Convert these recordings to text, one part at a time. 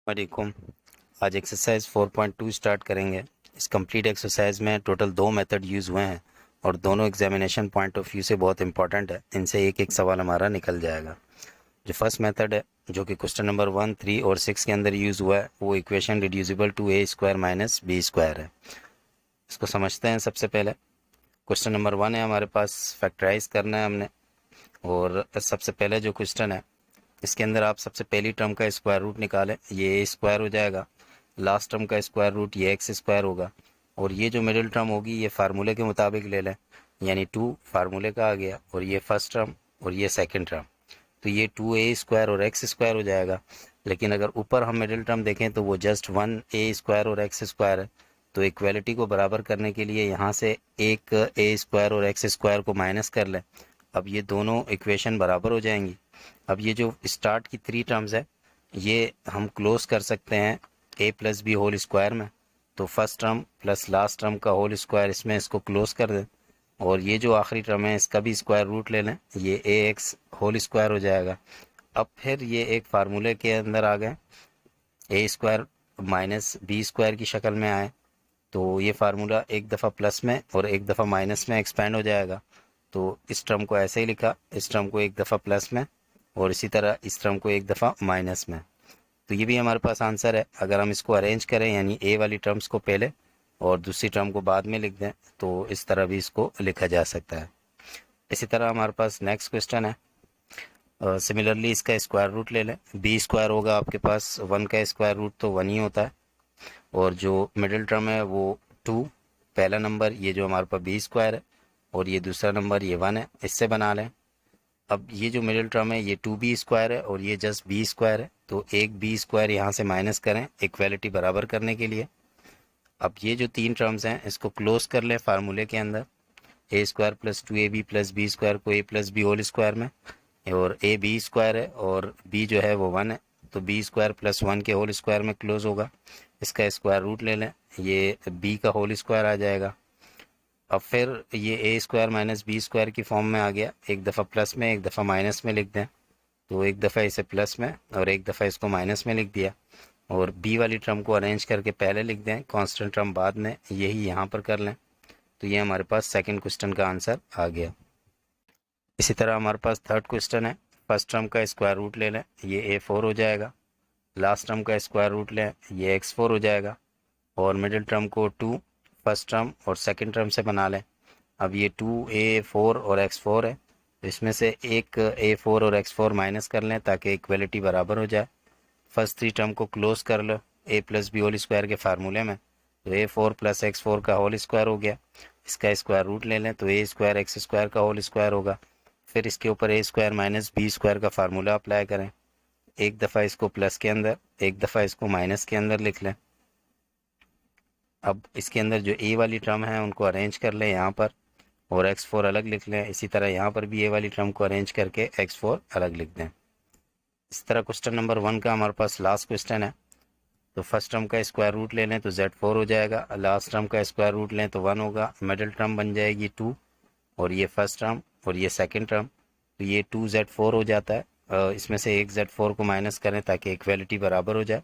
वालेकुम। आज exercise 4.2 start करेंगे। इस कंप्लीट एक्सरसाइज में टोटल 2 मेथड यूज़ हुए हैं और दोनों एग्जामिनेशन पॉइंट ऑफ व्यू से बहुत इंपॉर्टेंट है। इनसे एक एक सवाल हमारा निकल जाएगा। जो फर्स्ट मेथड है, जो कि क्वेश्चन नंबर 1, 3 और 6 के अंदर यूज़ हुआ है, वो equation reducible to A square minus B square है। इसको समझते हैं। सबसे पहले क्वेश्चन नंबर 1 है, हमारे पास फैक्टराइज करना है हमने। और सबसे पहले जो क्वेश्चन है, इसके अंदर आप सबसे पहली टर्म का स्क्वायर रूट निकालें, ये ए स्क्वायर हो जाएगा। लास्ट टर्म का स्क्वायर रूट ये एक्स स्क्वायर होगा। और ये जो मिडिल टर्म होगी ये फार्मूले के मुताबिक ले लें, यानी 2 फार्मूले का आ गया, और ये फर्स्ट टर्म और ये सेकंड टर्म, तो ये 2a स्क्वायर और एक्स स्क्वायर हो जाएगा। लेकिन अगर ऊपर हम मिडिल टर्म देखें तो वो जस्ट 1a स्क्वायर और एक्स स्क्वायर है। तो इक्वलिटी को बराबर करने के लिए यहाँ से एक a स्क्वायर और एक्स स्क्वायर को माइनस कर लें। अब ये दोनों इक्वेशन बराबर हो जाएंगी। अब ये जो स्टार्ट की 3 टर्म्स है, ये हम क्लोज कर सकते हैं a plus B whole square में। तो first term plus last term का होल स्क्वायर, इसमें इसको क्लोज कर दें। और ये जो आखिरी टर्म है, इसका भी स्क्वायर रूट ले लें, ये ए एक्स होल स्क्वायर हो जाएगा। अब फिर ये एक फार्मूले के अंदर आ गए, ए स्क्वायर माइनस बी स्क्वायर की शक्ल में आए। तो ये फार्मूला एक दफ़ा प्लस में और एक दफ़ा माइनस में एक्सपेंड हो जाएगा। तो इस टर्म को ऐसे ही लिखा, इस टर्म को एक दफ़ा प्लस में और इसी तरह इस टर्म को एक दफ़ा माइनस में। तो ये भी हमारे पास आंसर है। अगर हम इसको अरेंज करें, यानी ए वाली टर्म्स को पहले और दूसरी टर्म को बाद में लिख दें, तो इस तरह भी इसको लिखा जा सकता है। इसी तरह हमारे पास नेक्स्ट क्वेश्चन है। सिमिलरली इसका स्क्वायर रूट ले लें। बी स्क्वायर होगा आपके पास, 1 का स्क्वायर रूट तो 1 ही होता है। और जो मिडिल टर्म है वो 2, पहला नंबर ये जो हमारे पास बी स्क्वायर है, और ये दूसरा नंबर ये 1 है, इससे बना लें। अब ये जो मिडिल टर्म है ये 2b स्क्वायर है और ये जस्ट b स्क्वायर है। तो एक b स्क्वायर यहाँ से माइनस करें इक्वलिटी बराबर करने के लिए। अब ये जो 3 टर्म्स हैं, इसको क्लोज कर लें फार्मूले के अंदर, A square plus 2ab plus B square को a plus B whole square में। और a b स्क्वायर है और b जो है वो 1 है, तो b स्क्वायर प्लस 1 के होल स्क्वायर में क्लोज होगा। इसका स्क्वायर रूट ले लें, ये b का होल स्क्वायर आ जाएगा। अब फिर ये ए स्क्वायर माइनस बी स्क्वायर की फॉर्म में आ गया, एक दफ़ा प्लस में एक दफ़ा माइनस में लिख दें। तो एक दफ़ा इसे प्लस में और एक दफ़ा इसको माइनस में लिख दिया। और बी वाली टर्म को अरेंज करके पहले लिख दें, कांस्टेंट टर्म बाद में, यही यहाँ पर कर लें। तो ये हमारे पास सेकंड क्वेश्चन का आंसर आ गया। इसी तरह हमारे पास थर्ड क्वेश्चन है। फर्स्ट टर्म का स्क्वायर रूट ले लें, ये a4 हो जाएगा। लास्ट टर्म का स्क्वायर रूट लें, ये x4 हो जाएगा। और मिडिल टर्म को 2 फर्स्ट टर्म और सेकंड टर्म से बना लें। अब ये 2a4 और x4 है, तो इसमें से एक a4 और x4 माइनस कर लें ताकि इक्वलिटी बराबर हो जाए। फर्स्ट 3 टर्म को क्लोज कर लो a plus B whole square के फार्मूले में। तो a4 प्लस x4 का होल स्क्वायर हो गया। इसका स्क्वायर रूट ले लें, तो a स्क्वायर एक्स स्क्वायर का होल स्क्वायर होगा। फिर इसके ऊपर a square minus B square का फार्मूला अप्लाई करें। एक दफ़ा इसको प्लस के अंदर, एक दफ़ा इसको माइनस के अंदर लिख लें। अब इसके अंदर जो a वाली टर्म है उनको अरेंज कर लें यहाँ पर, और x4 अलग लिख लें। इसी तरह यहाँ पर भी a वाली टर्म को अरेंज करके x4 अलग लिख दें। इस तरह क्वेश्चन नंबर 1 का हमारे पास लास्ट क्वेश्चन है। तो फर्स्ट टर्म का स्क्वायर रूट ले लें तो z4 हो जाएगा। लास्ट टर्म का स्क्वायर रूट लें तो 1 होगा। मिडिल टर्म बन जाएगी 2, और ये फर्स्ट टर्म और ये सेकंड टर्म, तो ये 2z4 हो जाता है। इसमें से एक z4 को माइनस करें ताकि इक्वलिटी बराबर हो जाए।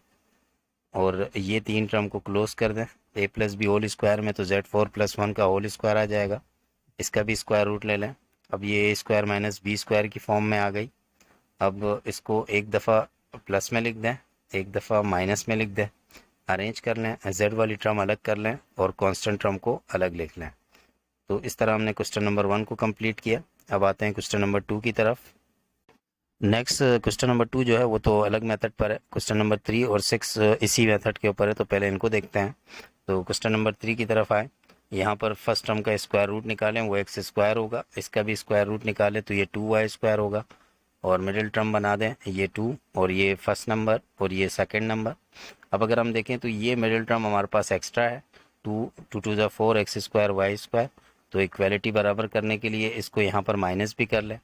और ये 3 टर्म को क्लोज कर दें a plus B whole square में, तो z4 प्लस 1 का होल स्क्वायर आ जाएगा। इसका भी स्क्वायर रूट ले लें। अब ये a square minus B square की फॉर्म में आ गई। अब इसको एक दफ़ा प्लस में लिख दें, एक दफ़ा माइनस में लिख दें, अरेंज कर लें, z वाली टर्म अलग कर लें और कांस्टेंट टर्म को अलग लिख लें। तो इस तरह हमने क्वेश्चन नंबर 1 को कंप्लीट किया। अब आते हैं क्वेश्चन नंबर 2 की तरफ। नेक्स्ट क्वेश्चन नंबर 2 जो है वो तो अलग मेथड पर है। क्वेश्चन नंबर 3 और 6 इसी मेथड के ऊपर है, तो पहले इनको देखते हैं। तो क्वेश्चन नंबर 3 की तरफ आए। यहाँ पर फर्स्ट टर्म का स्क्वायर रूट निकालें, वो एक्स स्क्वायर होगा। इसका भी स्क्वायर रूट निकालें तो ये 2y स्क्वायर होगा। और मिडिल टर्म बना दें, ये 2 और ये फर्स्ट नंबर और ये सेकंड नंबर। अब अगर हम देखें तो ये मिडिल टर्म हमारे पास एक्स्ट्रा है, 2 एक्स स्क्वायर वाई स्क्वायर। तो इक्वलिटी बराबर करने के लिए इसको यहाँ पर माइनस भी कर लें।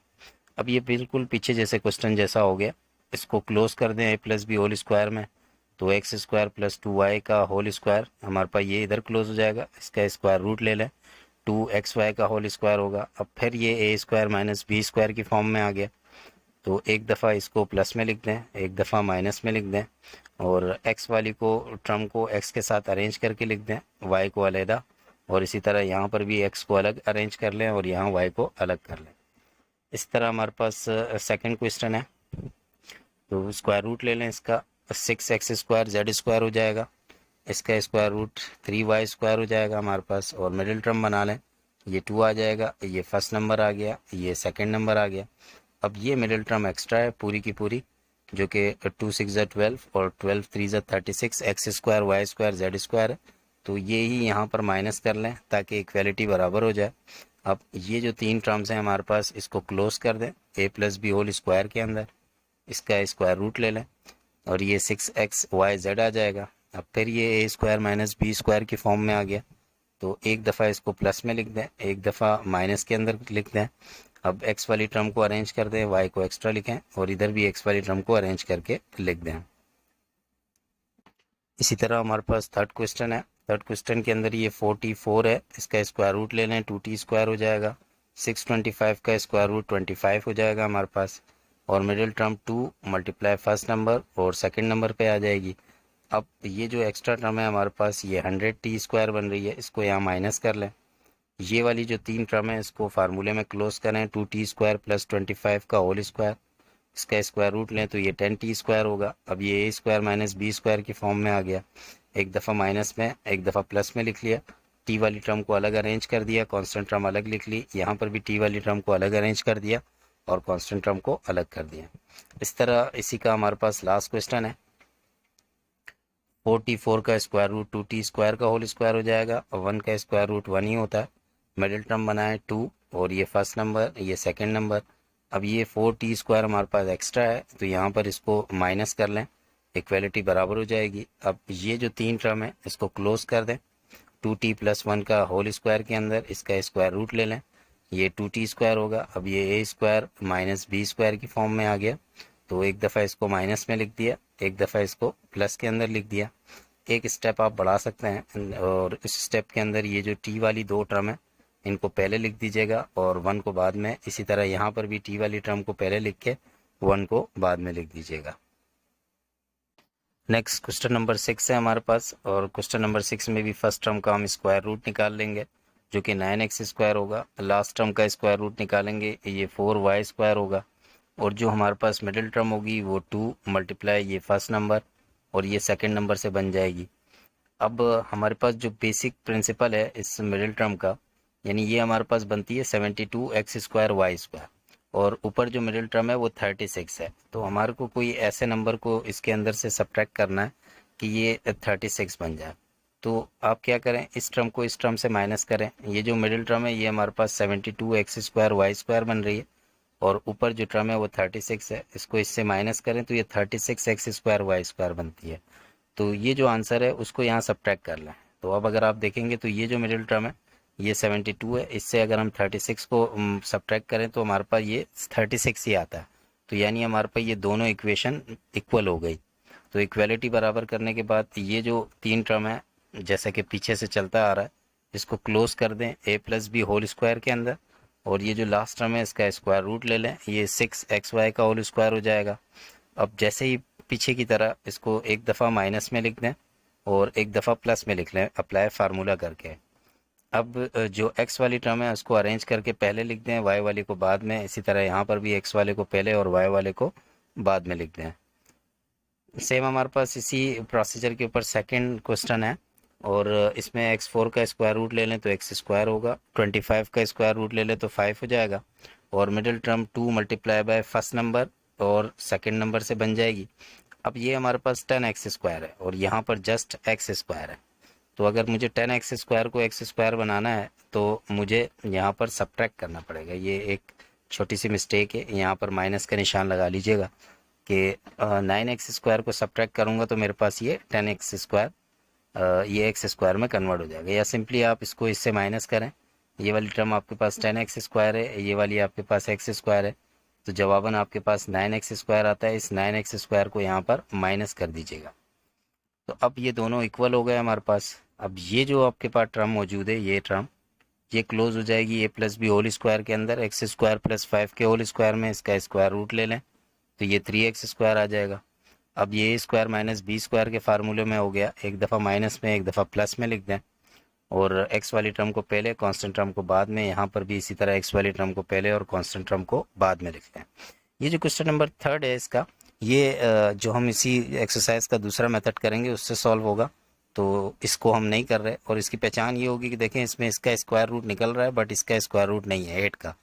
अब ये बिल्कुल पीछे जैसे क्वेश्चन जैसा हो गया। इसको क्लोज कर दें a plus B whole square में, तो एक्स स्क्वायर प्लस 2y का होल स्क्वायर हमारे पास ये इधर क्लोज हो जाएगा। इसका स्क्वायर रूट ले लें, 2xy का होल स्क्वायर होगा। अब फिर ये a square minus B square की फॉर्म में आ गया। तो एक दफ़ा इसको प्लस में लिख दें, एक दफ़ा माइनस में लिख दें, और x वाली को टर्म को x के साथ अरेंज करके लिख दें, y को अलहदा, और इसी तरह यहाँ पर भी x को अलग अरेंज कर लें और यहाँ y को अलग कर लें। इस तरह हमारे पास सेकंड क्वेश्चन है। तो स्क्वायर रूट ले लें इसका, 6x स्क्वायर जेड स्क्वायर हो जाएगा, इसका स्क्वायर रूट 3y स्क्वायर हो जाएगा हमारे पास, और मिडिल टर्म बना लें, ये 2 आ जाएगा, ये फर्स्ट नंबर आ गया, ये सेकंड नंबर आ गया। अब ये मिडिल टर्म एक्स्ट्रा है पूरी की पूरी, जो कि 2 6 ज़ा 12 और 12 3 ज़ा 36 X square Y square Z square है। तो ये ही यहाँ पर माइनस कर लें ताकि इक्वलिटी बराबर हो जाए। अब ये जो तीन टर्म्स हैं हमारे पास, इसको क्लोज कर दें a plus B whole square के अंदर, इसका स्क्वायर रूट ले लें, और ये 6xyz आ जाएगा। अब फिर ये a square minus B square की फॉर्म में आ गया। तो एक दफ़ा इसको प्लस में लिख दें, एक दफ़ा माइनस के अंदर लिख दें। अब x वाली टर्म को अरेंज कर दें, y को एक्स्ट्रा लिखें, और इधर भी x वाली टर्म को अरेंज करके लिख दें। इसी तरह हमारे पास थर्ड क्वेश्चन है। थर्ड क्वेश्चन के अंदर ये 44 है, इसका स्क्वायर रूट ले लें, 2t स्क्वायर हो जाएगा, 625 का स्क्वायर रूट 25 हो जाएगा हमारे पास, और middle term 2 multiply first number और सेकंड नंबर पे आ जाएगी। अब ये जो एक्स्ट्रा टर्म है हमारे पास, ये 100t स्क्वायर बन रही है, इसको यहाँ माइनस कर लें। ये वाली जो तीन टर्म है इसको फार्मूले में क्लोज करें, 2t स्क्वायर प्लस 25 का होल स्क्वायर, इसका स्क्वायर रूट लें तो ये 10t स्क्वायर होगा। अब ये a square minus B square की फॉर्म में आ गया, एक दफ़ा माइनस में एक दफ़ा प्लस में लिख लिया, t वाली टर्म को अलग अरेंज कर दिया, कांस्टेंट टर्म अलग लिख ली, यहाँ पर भी t वाली टर्म को अलग अरेंज कर दिया और कांस्टेंट टर्म को अलग कर दिया। इस तरह इसी का हमारे पास लास्ट क्वेश्चन है। 44 का स्क्वायर रूट 2t स्क्वायर का होल स्क्वायर हो जाएगा, और 1 का स्क्वायर रूट 1 ही होता है। मिडिल टर्म बनाए 2, और ये फर्स्ट नंबर ये सेकंड नंबर। अब ये 4t स्क्वायर हमारे पास एक्स्ट्रा है, तो यहाँ पर इसको माइनस कर लें, इक्वलिटी बराबर हो जाएगी। अब ये जो तीन टर्म है इसको क्लोज कर दें, 2t प्लस 1 का होल स्क्वायर के अंदर इसका स्क्वायर रूट ले लें, ये 2t स्क्वायर होगा। अब ये a square minus B square की फॉर्म में आ गया, तो एक दफ़ा इसको माइनस में लिख दिया, एक दफ़ा इसको प्लस के अंदर लिख दिया। एक स्टेप आप बढ़ा सकते हैं, और इस स्टेप के अंदर ये जो t वाली दो टर्म है इनको पहले लिख दीजिएगा और 1 को बाद में। इसी तरह यहाँ पर भी t वाली टर्म को पहले लिख के 1 को बाद में लिख दीजिएगा। नेक्स्ट क्वेश्चन नंबर 6 है हमारे पास, और क्वेश्चन नंबर 6 में भी फर्स्ट टर्म का हम स्क्वायर रूट निकाल लेंगे, जो कि 9x स्क्वायर होगा। लास्ट टर्म का स्क्वायर रूट निकालेंगे, ये 4y स्क्वायर होगा, और जो हमारे पास मिडिल टर्म होगी वो 2 मल्टीप्लाई ये फर्स्ट नंबर और ये सेकंड नंबर से बन जाएगी। अब हमारे पास जो बेसिक प्रिंसिपल है इस मिडिल टर्म का, यानी ये हमारे पास बनती है 72x स्क्वायर वाई स्क्वायर, और ऊपर जो मिडिल टर्म है वो 36 है। तो हमारे को कोई ऐसे नंबर को इसके अंदर से सब्ट्रैक्ट करना है कि ये 36 बन जाए। तो आप क्या करें, इस टर्म को इस टर्म से माइनस करें। ये जो मिडिल टर्म है ये हमारे पास 72x स्क्वायर वाई स्क्वायर बन रही है, और ऊपर जो टर्म है वो 36 है, इसको इससे माइनस करें तो ये 36x स्क्वायर वाई स्क्वायर बनती है। तो ये जो आंसर है उसको यहाँ सब्ट्रैक्ट कर लें। तो अब अगर आप देखेंगे तो ये जो मिडिल टर्म है ये 72 है, इससे अगर हम 36 को सब्ट्रैक्ट करें तो हमारे पास ये 36 ही आता है। तो यानी हमारे पास ये दोनों इक्वेशन इक्वल हो गई। तो इक्वलिटी बराबर करने के बाद ये जो तीन टर्म है जैसा कि पीछे से चलता आ रहा है, इसको क्लोज कर दें a plus B whole square के अंदर, और ये जो लास्ट टर्म है इसका स्क्वायर रूट ले लें, ये 6xy का होल स्क्वायर हो जाएगा। अब जैसे ही पीछे की तरह इसको एक दफ़ा माइनस में लिख दें और एक दफ़ा प्लस में लिख लें अप्लाई फार्मूला करके। अब जो x वाली टर्म है उसको अरेंज करके पहले लिख दें, y वाली को बाद में। इसी तरह यहाँ पर भी x वाले को पहले और y वाले को बाद में लिख दें। सेम हमारे पास इसी प्रोसीजर के ऊपर सेकंड क्वेश्चन है, और इसमें x4 का स्क्वायर रूट ले लें तो x स्क्वायर होगा, 25 का स्क्वायर रूट ले लें तो 5 हो जाएगा, और middle term 2 multiply by first number और सेकंड नंबर से बन जाएगी। अब ये हमारे पास 10x स्क्वायर है और यहाँ पर जस्ट x स्क्वायर है। तो अगर मुझे 10x स्क्वायर को x स्क्वायर बनाना है तो मुझे यहाँ पर सब्ट्रैक्ट करना पड़ेगा। ये एक छोटी सी मिस्टेक है, यहाँ पर माइनस का निशान लगा लीजिएगा कि 9x स्क्वायर को सब्ट्रैक्ट करूँगा तो मेरे पास ये 10x स्क्वायर ये एक्स स्क्वायर में कन्वर्ट हो जाएगा। या सिंपली आप इसको इससे माइनस करें, ये वाली टर्म आपके पास 10x स्क्वायर है, ये वाली आपके पास x स्क्वायर है, तो जवाबन आपके पास 9x स्क्वायर आता है। इस 9x स्क्वायर को यहाँ पर माइनस कर दीजिएगा। तो अब ये दोनों इक्वल हो गए हमारे पास। अब ये जो आपके पास टर्म मौजूद है ये टर्म ये क्लोज हो जाएगी a plus B whole square के अंदर, एक्स स्क्वायर प्लस 5 के होल स्क्वायर में इसका स्क्वायर रूट ले लें, तो ये 3x स्क्वायर आ जाएगा। अब ये स्क्वायर माइनस बी स्क्वायर के फार्मूले में हो गया, एक दफ़ा माइनस में एक दफ़ा प्लस में लिख दें, और x वाली टर्म को पहले कांस्टेंट टर्म को बाद में, यहाँ पर भी इसी तरह x वाली टर्म को पहले और कांस्टेंट टर्म को बाद में लिखते हैं। ये जो क्वेश्चन नंबर 3 है इसका, ये जो हम इसी एक्सरसाइज का दूसरा मेथड करेंगे उससे सॉल्व होगा, तो इसको हम नहीं कर रहे। और इसकी पहचान ये होगी कि देखें इसमें इसका स्क्वायर रूट निकल रहा है बट इसका स्क्वायर रूट नहीं है 8 का,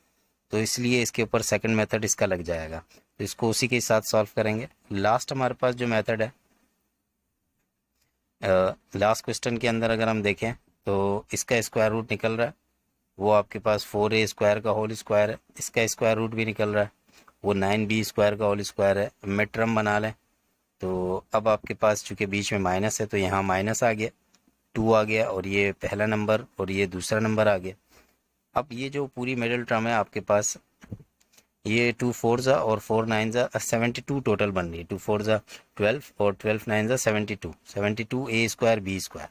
तो इसलिए इसके ऊपर सेकंड मेथड इसका लग जाएगा, तो इसको उसी के साथ सॉल्व करेंगे। लास्ट हमारे पास जो मेथड है, लास्ट क्वेश्चन के अंदर अगर हम देखें तो इसका स्क्वायर रूट निकल रहा है, वो आपके पास 4a स्क्वायर का होल स्क्वायर है, इसका स्क्वायर रूट भी निकल रहा है, वो 9b स्क्वायर का होल स्क्वायर है। मिड टर्म बना लें, तो अब आपके पास चूँकि बीच में माइनस है तो यहाँ माइनस आ गया, 2 आ गया, और ये पहला नंबर और ये दूसरा नंबर आ गया। अब ये जो पूरी मिडिल टर्म है आपके पास, ये 2 4 ज़ा और 4 9 ज़ा 72 टोटल बन रही है, 2 4 ज़ा 12 और 12 9 ज़ा 72, 72 a स्क्वायर b स्क्वायर,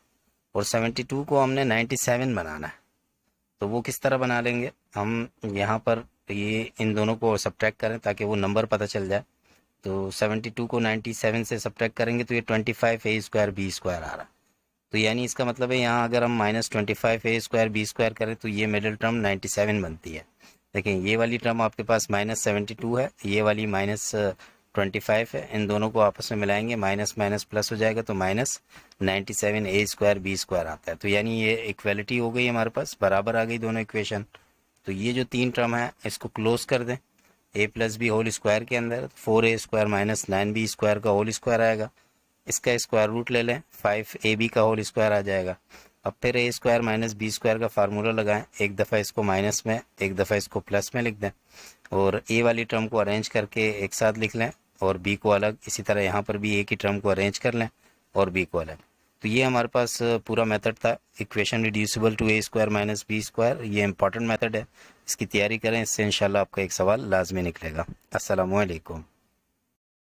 और 72 को हमने 97 बनाना है। तो वो किस तरह बना लेंगे, हम यहाँ पर ये इन दोनों को सब्ट्रैक्ट करें ताकि वो नंबर पता चल जाए। तो 72 को 97 से सब्ट्रैक्ट करेंगे तो ये 25 a स्क्वायर b स्क्वायर आ रहा है। तो यानी इसका मतलब है यहाँ अगर हम -25 a स्क्वायर b स्क्वायर करें तो ये मिडिल टर्म 97 बनती है। देखें ये वाली टर्म आपके पास -72 है, ये वाली -25 है, इन दोनों को आपस में मिलाएंगे, माइनस माइनस प्लस हो जाएगा तो -97 a स्क्वायर b स्क्वायर आता है। तो यानी ये इक्वलिटी हो गई हमारे पास, बराबर आ गई दोनों इक्वेशन। तो ये जो 3 टर्म है इसको क्लोज कर दें, a plus B whole square के अंदर 4a square minus 9b square का होल स्क्वायर आएगा, इसका स्क्वायर रूट ले लें, 5ab का होल स्क्वायर आ जाएगा। अब फिर a square minus B square का फार्मूला लगाएं, एक दफ़ा इसको माइनस में एक दफ़ा इसको प्लस में लिख दें, और a वाली टर्म को अरेंज करके एक साथ लिख लें और b को अलग, इसी तरह यहाँ पर भी a की टर्म को अरेंज कर लें और b को अलग। तो ये हमारे पास पूरा मेथड था, equation reducible to a square minus B square. ये इंपॉर्टेंट मेथड है, इसकी तैयारी करें, इससे इंशाल्लाह आपका एक सवाल लाजमी निकलेगा। अस्सलामु अलैकुम।